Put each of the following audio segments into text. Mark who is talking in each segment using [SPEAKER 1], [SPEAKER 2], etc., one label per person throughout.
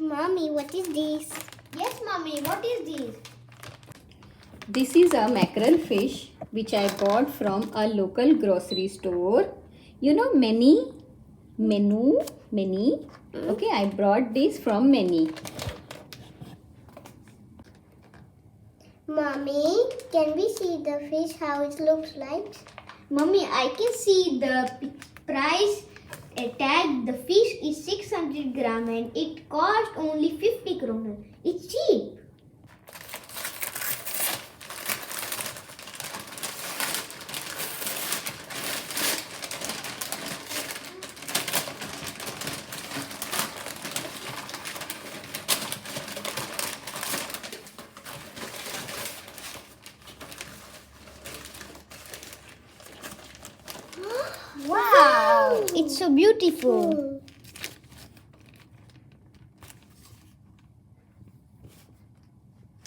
[SPEAKER 1] Mommy, what is this? Yes, Mommy, what is this?
[SPEAKER 2] This is a mackerel fish which I bought from a local grocery store. You know many. Okay, I brought this from many.
[SPEAKER 1] Mommy, can we see the fish, how it looks like? Mommy, I can see the price tag. The fish is 600 gram and it cost only 50 kroner. It's cheap. Wow, it's so beautiful.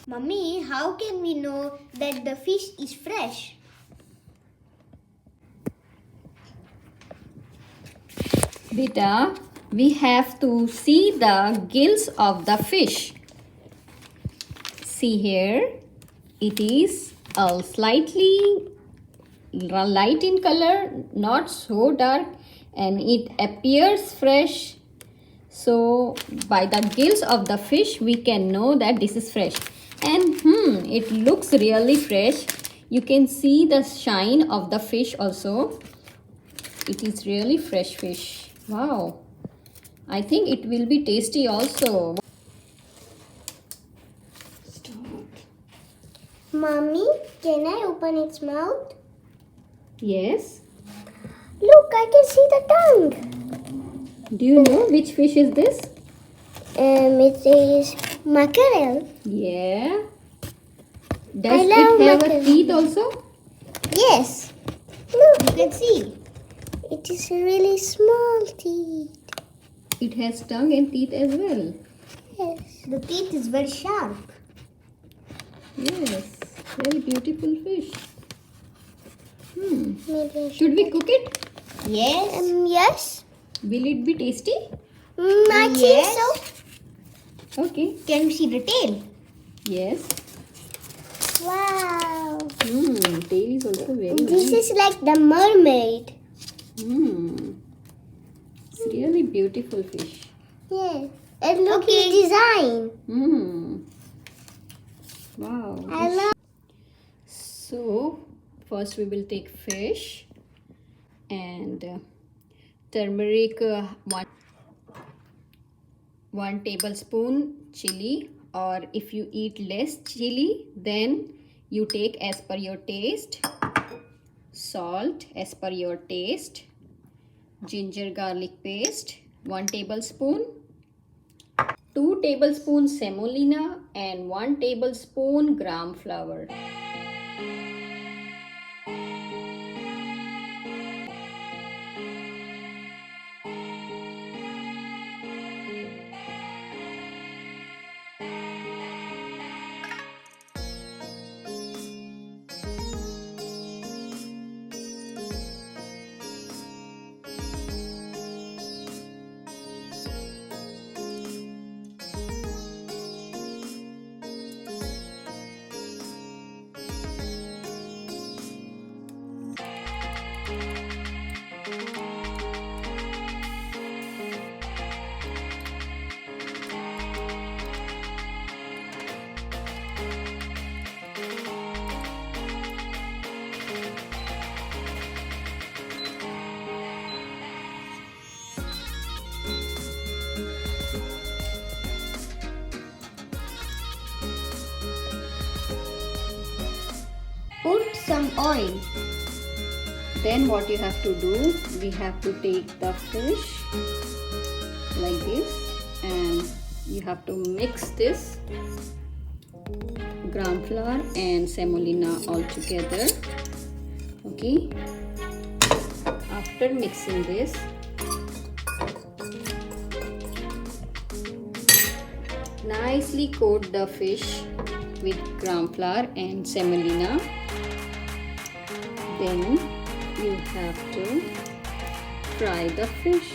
[SPEAKER 1] Mummy, how can we know that the fish is fresh?
[SPEAKER 2] Beta, we have to see the gills of the fish. See here, it is slightly light in color, not so dark, and it appears fresh. So by the gills of the fish we can know that this is fresh. And it looks really fresh. You can see the shine of the fish also. It is really fresh fish. Wow, I think it will be tasty also.
[SPEAKER 1] Mommy, can I open its mouth?
[SPEAKER 2] Yes.
[SPEAKER 1] Look, I can see the tongue.
[SPEAKER 2] Do you know which fish is this?
[SPEAKER 1] It is mackerel.
[SPEAKER 2] Yeah. Does it
[SPEAKER 1] love
[SPEAKER 2] have
[SPEAKER 1] mackerel.
[SPEAKER 2] a teeth also?
[SPEAKER 1] Yes. Look, you can see. It is really small teeth.
[SPEAKER 2] It has tongue and teeth as well.
[SPEAKER 1] Yes. The teeth is very sharp.
[SPEAKER 2] Yes. Very beautiful fish.
[SPEAKER 1] Maybe I
[SPEAKER 2] Should we cook it?
[SPEAKER 1] Yes. Yes.
[SPEAKER 2] Will it be tasty?
[SPEAKER 1] I think so.
[SPEAKER 2] Okay.
[SPEAKER 1] Can we see the tail?
[SPEAKER 2] Yes.
[SPEAKER 1] Wow.
[SPEAKER 2] Tail is also very
[SPEAKER 1] This
[SPEAKER 2] nice.
[SPEAKER 1] is like the mermaid.
[SPEAKER 2] It's really beautiful fish.
[SPEAKER 1] Yes. And look at the design.
[SPEAKER 2] Wow.
[SPEAKER 1] I love.
[SPEAKER 2] So first we will take fish and turmeric, 1 tablespoon chili, or if you eat less chili then you take as per your taste, salt as per your taste, ginger garlic paste 1 tablespoon, 2 tablespoons semolina and 1 tablespoon gram flour.
[SPEAKER 1] Put some oil.
[SPEAKER 2] Then what you have to do, we have to take the fish like this and you have to mix this gram flour and semolina all together. Okay, after mixing this, nicely coat the fish with gram flour and semolina. Then you have to fry the fish.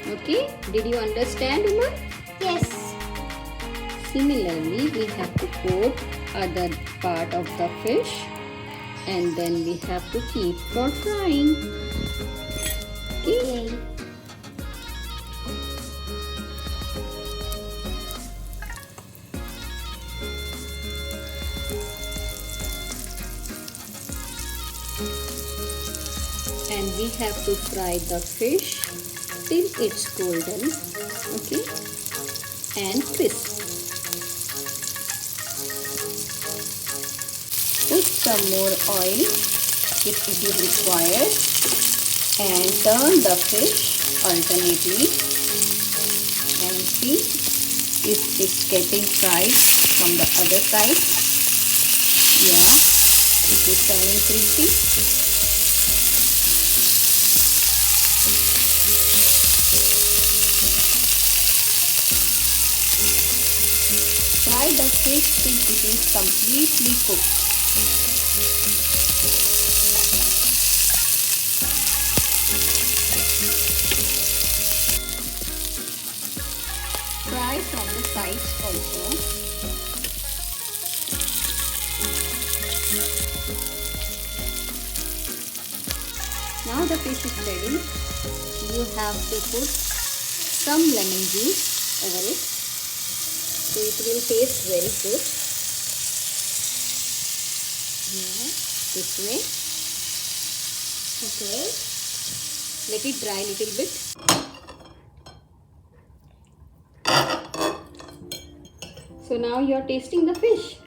[SPEAKER 2] Okay, did you understand, Uma?
[SPEAKER 1] Yes.
[SPEAKER 2] Similarly, we have to coat other part of the fish and then we have to keep for frying. Okay.
[SPEAKER 1] Okay.
[SPEAKER 2] And we have to fry the fish till it's golden, okay, and crisp. Put some more oil if it is required and turn the fish alternately and see if it's getting fried from the other side. Yeah, it is turning crispy. Fry the fish till it is completely cooked. Fry from the sides also. Now the fish is ready. You have to put some lemon juice over it. So it will taste very good. Yeah, this way.
[SPEAKER 1] Okay.
[SPEAKER 2] Let it dry a little bit. So now you are tasting the fish.